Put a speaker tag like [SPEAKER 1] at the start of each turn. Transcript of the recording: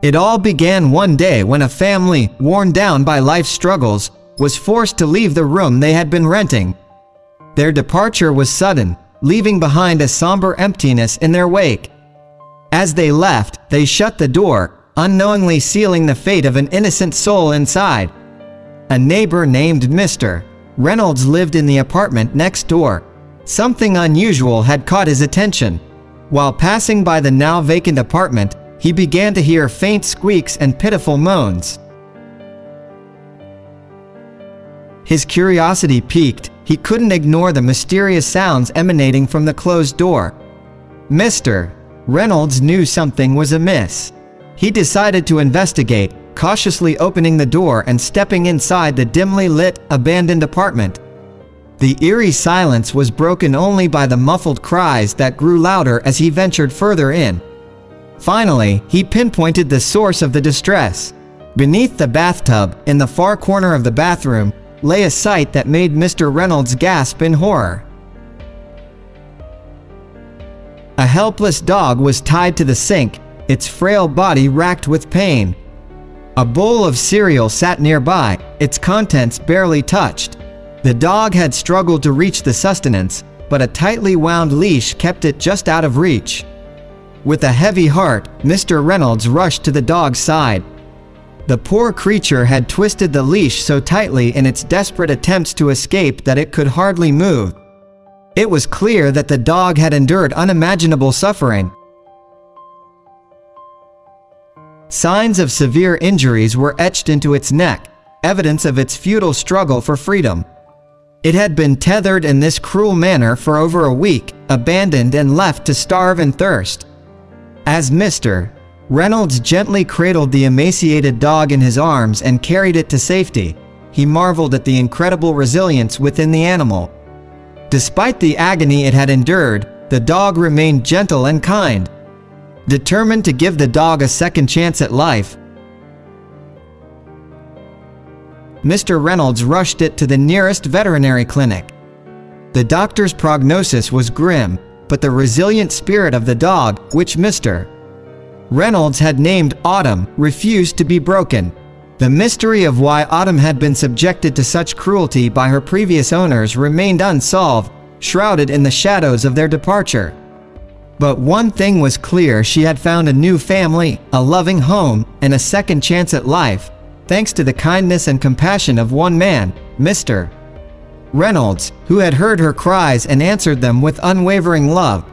[SPEAKER 1] It all began one day when a family, worn down by life's struggles, was forced to leave the room they had been renting. Their departure was sudden, leaving behind a somber emptiness in their wake. As they left, they shut the door, unknowingly sealing the fate of an innocent soul inside. A neighbor named Mr. Reynolds lived in the apartment next door. Something unusual had caught his attention. While passing by the now vacant apartment, he began to hear faint squeaks and pitiful moans. His curiosity piqued. He couldn't ignore the mysterious sounds emanating from the closed door. Mr. Reynolds knew something was amiss. He decided to investigate, cautiously opening the door and stepping inside the dimly lit, abandoned apartment. The eerie silence was broken only by the muffled cries that grew louder as he ventured further in. Finally, he pinpointed the source of the distress. Beneath the bathtub, in the far corner of the bathroom, lay a sight that made Mr. Reynolds gasp in horror. A helpless dog was tied to the sink, its frail body racked with pain. A bowl of cereal sat nearby, its contents barely touched. The dog had struggled to reach the sustenance, but a tightly wound leash kept it just out of reach. With a heavy heart, Mr. Reynolds rushed to the dog's side. The poor creature had twisted the leash so tightly in its desperate attempts to escape that it could hardly move. It was clear that the dog had endured unimaginable suffering. Signs of severe injuries were etched into its neck, evidence of its futile struggle for freedom. It had been tethered in this cruel manner for over a week, abandoned and left to starve and thirst. As Mr. Reynolds gently cradled the emaciated dog in his arms and carried it to safety, he marveled at the incredible resilience within the animal. Despite the agony it had endured, the dog remained gentle and kind. Determined to give the dog a second chance at life, Mr. Reynolds rushed it to the nearest veterinary clinic. The doctor's prognosis was grim, but the resilient spirit of the dog, which Mr. Reynolds had named Autumn, refused to be broken. The mystery of why Autumn had been subjected to such cruelty by her previous owners remained unsolved, shrouded in the shadows of their departure. But one thing was clear: she had found a new family, a loving home, and a second chance at life, thanks to the kindness and compassion of one man, Mr. Reynolds, who had heard her cries and answered them with unwavering love.